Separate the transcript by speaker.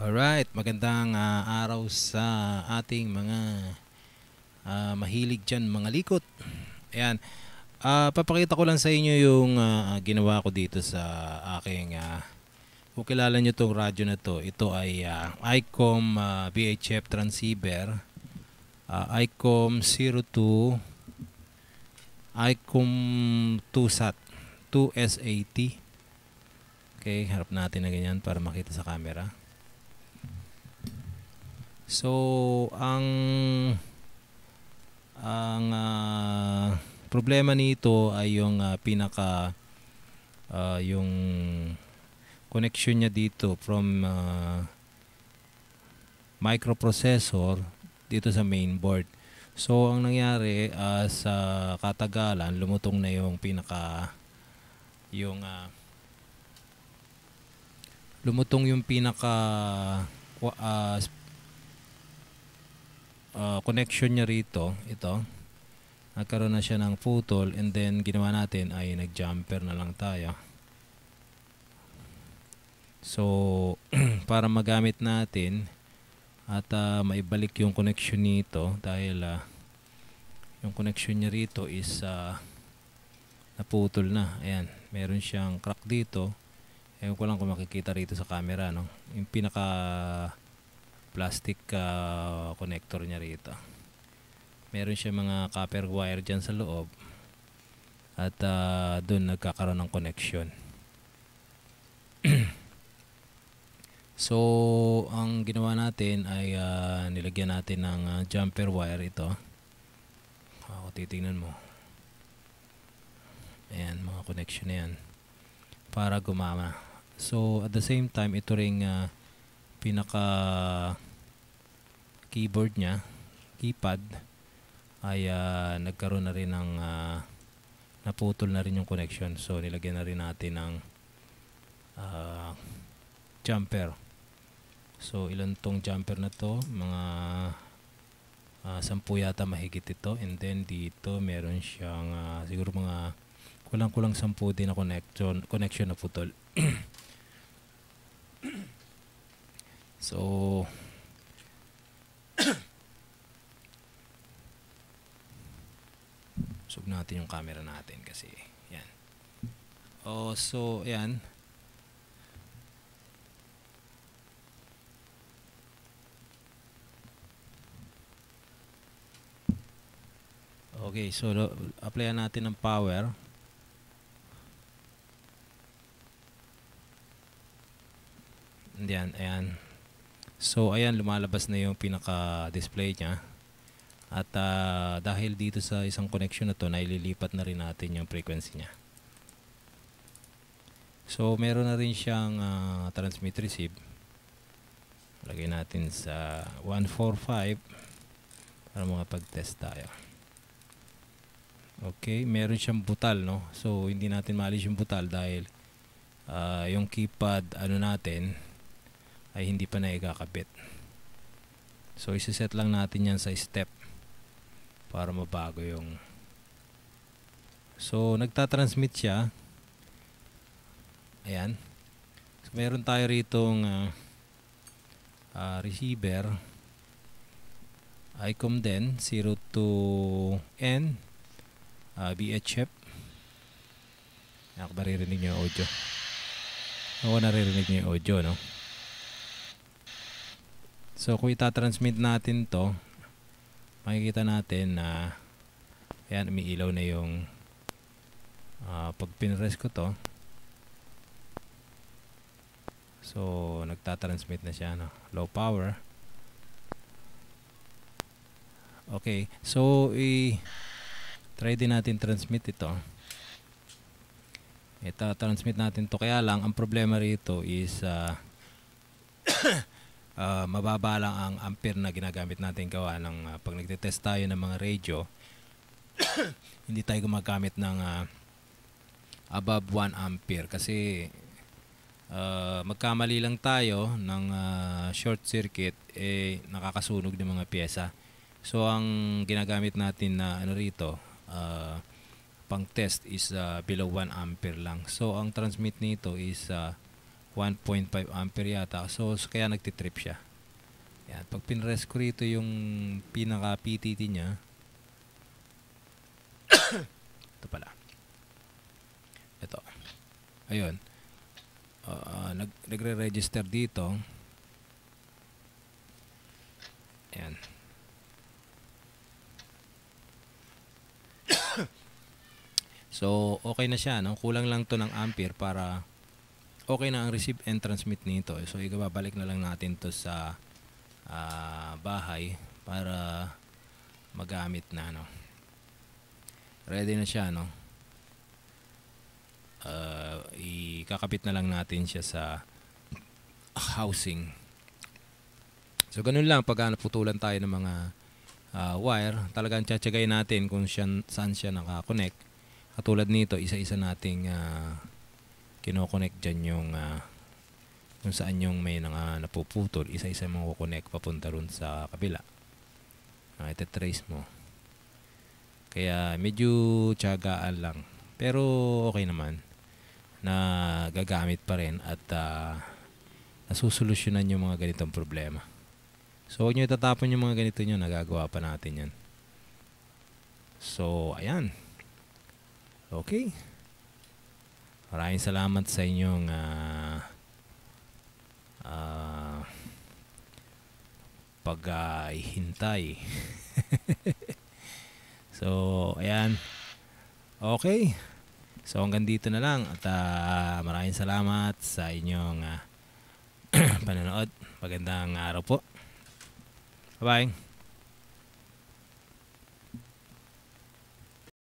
Speaker 1: Alright, magandang araw sa ating mga mahilig dyan, mga likot. Ayan, papakita ko lang sa inyo yung ginawa ko dito sa aking, kung kilala nyo itong radyo na to, ito ay ICOM VHF transceiver, ICOM 02, ICOM 2SAT, 2SAT. Okay, harap natin na ganyan para makita sa camera. So, ang problema nito ay yung yung connection niya dito from microprocessor dito sa mainboard. So, ang nangyari sa katagalan, lumutong na yung lumutong yung connection niya rito, ito. Nagkaroon na siya ng putol, and then ginawa natin ay nag-jumper na lang tayo. So, para magamit natin at maibalik yung connection nito dahil yung connection niya rito is naputol na. Ayan, meron siyang crack dito. Ewan ko lang kung makikita rito sa camera, no? Yung pinaka plastic connector niya rito. Meron siya mga copper wire dyan sa loob at doon nagkakaroon ng connection. So, ang ginawa natin ay nilagyan natin ng jumper wire ito. Titingnan mo. Ayan, mga connection na yan para gumama. So, at the same time, ito ring pinaka keyboard niya, keypad, ay nagkaroon na rin ng naputol na rin yung connection. So nilagyan na rin natin ng jumper. So ilan tong jumper na to? Mga 10 yata mahigit ito. And then dito meron siyang siguro mga kulang-kulang 10 din na connection na putol. So sub natin yung camera natin kasi yan. So yan. Okay, so applyan natin ng power. And yan, ayan. So ayan, lumalabas na yung pinaka-display niya. At dahil dito sa isang connection na to, naililipat na rin natin yung frequency niya. So meron na rin siyang transmit receive. Lagay natin sa 145 para makapag-test tayo. Okay, meron siyang butal, no? So hindi natin maalis yung butal dahil yung keypad natin ay hindi pa naikakabit. So isi-set lang natin yan sa step para mabago yung. So nagtatransmit siya. Ayan. So meron tayo ritong receiver ICOM din 02N VHF. Maririnig nyo yung audio. Ako naririnig nyo yung audio, no? So kung itatransmit natin to, makikita natin na ayan, umiilaw na yung pag pinrest ko to. So nagtatransmit na siya, no? Low power. Okay, so try din natin transmit ito. Transmit natin to, kaya lang ang problema rito is mababa lang ang ampere na ginagamit natin gawa ng pag nagte-test tayo ng mga radio. Hindi tayo gumagamit ng above 1 ampere kasi magkamali lang tayo ng short circuit, nakakasunog ng mga pyesa. So ang ginagamit natin na rito pang test is below 1 ampere lang. So ang transmit nito is 1.5 ampere yata. So kaya nagtitrip siya. Yan, pag pinrest ko rito yung pinaka PTT niya, ito pala. Ito. Ayun. Nagre-register dito. Ayan. So, okay na siya, no? Kulang lang to ng ampere para okay na ang receive and transmit nito. So, ibabalik na lang natin to sa bahay para magamit na, no? Ready na siya, no? Ikakabit na lang natin siya sa housing. So, ganun lang pag naputulan tayo ng mga wire, talagang tsatsagay natin kung saan siya nakakonect. Katulad nito, isa-isa nating kinoconnect dyan yung kung saan yung may napuputol. Isa-isa mo kukonect papunta ron sa kabila. Ite-trace mo. Kaya medyo tiyagaan lang. Pero okay naman na gagamit pa rin at nasusolusyonan yung mga ganitong problema. So, huwag nyo itatapon yung mga ganito nyo. Nagagawa pa natin yan. So, ayan. Okay. Maraming salamat sa inyong paghihintay. So, ayan. Okay. So, hanggang dito na lang. At maraming salamat sa inyong panonood. Magandang araw po. Bye-bye.